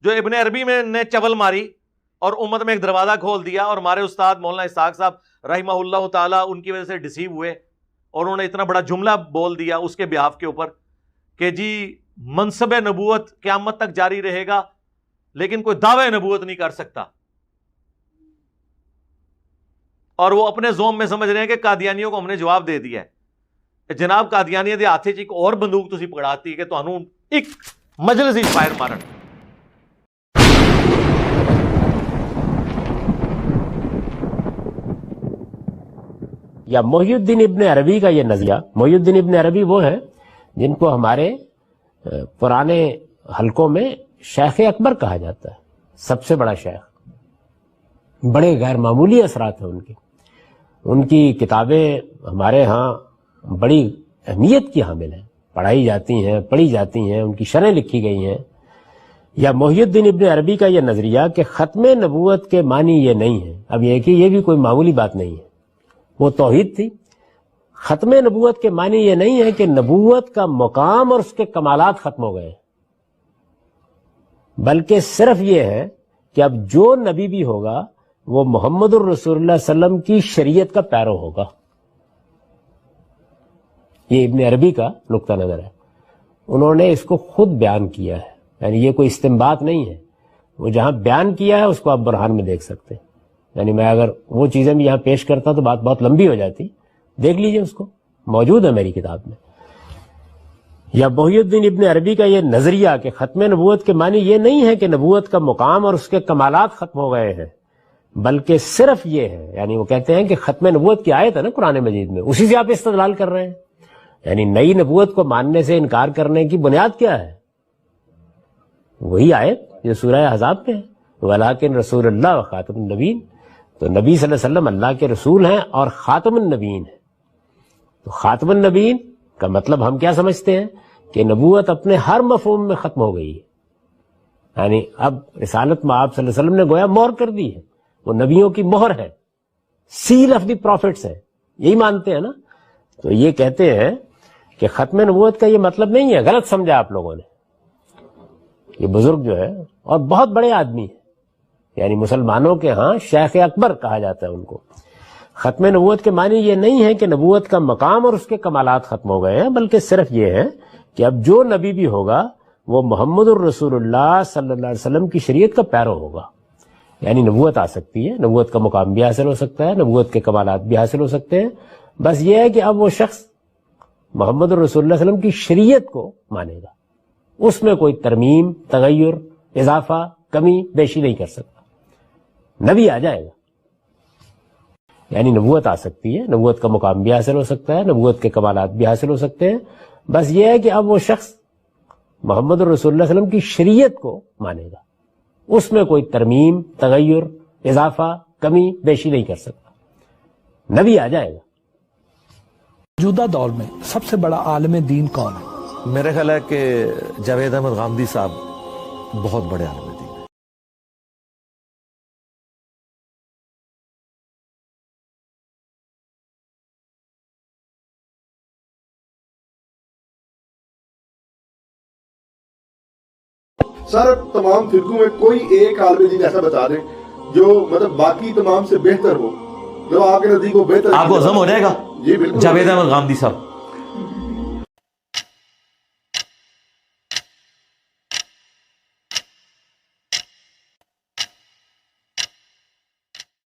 جو ابن عربی میں نے چول ماری اور امت میں ایک دروازہ کھول دیا، اور ہمارے استاد مولانا اسحاق صاحب رحمہ اللہ تعالیٰ ان کی وجہ سے ڈسیو ہوئے، اور انہوں نے اتنا بڑا جملہ بول دیا اس کے بیہاف کے اوپر کہ جی منصب نبوت قیامت تک جاری رہے گا لیکن کوئی دعوی نبوت نہیں کر سکتا، اور وہ اپنے زوم میں سمجھ رہے ہیں کہ قادیانیوں کو ہم نے جواب دے دیا ہے۔ جناب قادیانی دے ہاتھ 'چ ایک اور بندوق تسی پکڑاتی کہ تانوں ایک مجلس ہی فائر مارن۔ یا محی الدین ابن عربی کا یہ نظریہ، محی الدین ابن عربی وہ ہیں جن کو ہمارے پرانے حلقوں میں شیخ اکبر کہا جاتا ہے، سب سے بڑا شیخ، بڑے غیر معمولی اثرات ہیں ان کی کتابیں ہمارے ہاں بڑی اہمیت کی حامل ہیں، پڑھائی جاتی ہیں، پڑھی جاتی ہیں، ان کی شرح لکھی گئی ہیں۔ یا محی الدین ابن عربی کا یہ نظریہ کہ ختم نبوت کے معنی یہ نہیں ہے، اب یہ کہ یہ بھی کوئی معمولی بات نہیں ہے، وہ توحید تھی۔ ختم نبوت کے معنی یہ نہیں ہے کہ نبوت کا مقام اور اس کے کمالات ختم ہو گئے، بلکہ صرف یہ ہے کہ اب جو نبی بھی ہوگا وہ محمد الرسول اللہ صلی اللہ علیہ وسلم کی شریعت کا پیرو ہوگا۔ یہ ابن عربی کا نقطہ نظر ہے، انہوں نے اس کو خود بیان کیا ہے، یعنی یہ کوئی استنباط نہیں ہے، وہ جہاں بیان کیا ہے اس کو آپ برہان میں دیکھ سکتے ہیں۔ یعنی میں اگر وہ چیزیں بھی یہاں پیش کرتا تو بات بہت لمبی ہو جاتی، دیکھ لیجئے، اس کو موجود ہے میری کتاب میں۔ یا محی الدین ابن عربی کا یہ نظریہ کہ ختم نبوت کے معنی یہ نہیں ہے کہ نبوت کا مقام اور اس کے کمالات ختم ہو گئے ہیں، بلکہ صرف یہ ہے، یعنی وہ کہتے ہیں کہ ختم نبوت کی آیت ہے نا قرآن مجید میں، اسی سے آپ استدلال کر رہے ہیں، یعنی نئی نبوت کو ماننے سے انکار کرنے کی بنیاد کیا ہے؟ وہی آیت جو سورہ احزاب میں ہے، وَلَٰكِن رسول اللہ و خاتم النبیین، تو نبی صلی اللہ علیہ وسلم اللہ کے رسول ہیں اور خاتم النبیین ہیں۔ تو خاتم النبیین کا مطلب ہم کیا سمجھتے ہیں کہ نبوت اپنے ہر مفہوم میں ختم ہو گئی ہے، یعنی اب رسالت میں آپ صلی اللہ علیہ وسلم نے گویا مہر کر دی ہے، وہ نبیوں کی مہر ہے، سیل آف دی پروفٹس ہے، یہی مانتے ہیں نا۔ تو یہ کہتے ہیں کہ ختم نبوت کا یہ مطلب نہیں ہے، غلط سمجھا آپ لوگوں نے۔ یہ بزرگ جو ہے اور بہت بڑے آدمی ہیں، یعنی مسلمانوں کے ہاں شیخ اکبر کہا جاتا ہے ان کو۔ ختم نبوت کے معنی یہ نہیں ہے کہ نبوت کا مقام اور اس کے کمالات ختم ہو گئے ہیں، بلکہ صرف یہ ہے کہ اب جو نبی بھی ہوگا وہ محمد الرسول اللہ صلی اللہ علیہ وسلم کی شریعت کا پیرو ہوگا، یعنی نبوت آ سکتی ہے، نبوت کا مقام بھی حاصل ہو سکتا ہے، نبوت کے کمالات بھی حاصل ہو سکتے ہیں، بس یہ ہے کہ اب وہ شخص محمد الرسول اللہ صلی اللہ علیہ وسلم کی شریعت کو مانے گا، اس میں کوئی ترمیم، تغیر، اضافہ، کمی بیشی نہیں کر سکتا، نبی آ جائے گا، یعنی نبوت آ سکتی ہے، نبوت کا مقام بھی حاصل ہو سکتا ہے، نبوت کے کمالات بھی حاصل ہو سکتے ہیں، بس یہ ہے کہ اب وہ شخص محمد الرسول اللہ صلی اللہ علیہ وسلم کی شریعت کو مانے گا، اس میں کوئی ترمیم، تغیر، اضافہ، کمی بیشی نہیں کر سکتا، نبی آ جائے گا۔ موجودہ دور میں سب سے بڑا عالم دین کون ہے؟ میرے خیال ہے کہ جاوید احمد غامدی صاحب بہت بڑے عالم دین ہیں۔ سر تمام فرقوں میں کوئی ایک عالم دین ایسا بتا دیں جو مطلب باقی تمام سے بہتر ہو، جو آپ کے نزدیک وہ بہتر، آپ کو عزم ہو جائے گا جی بالکل جاوید احمد غامدی صاحب۔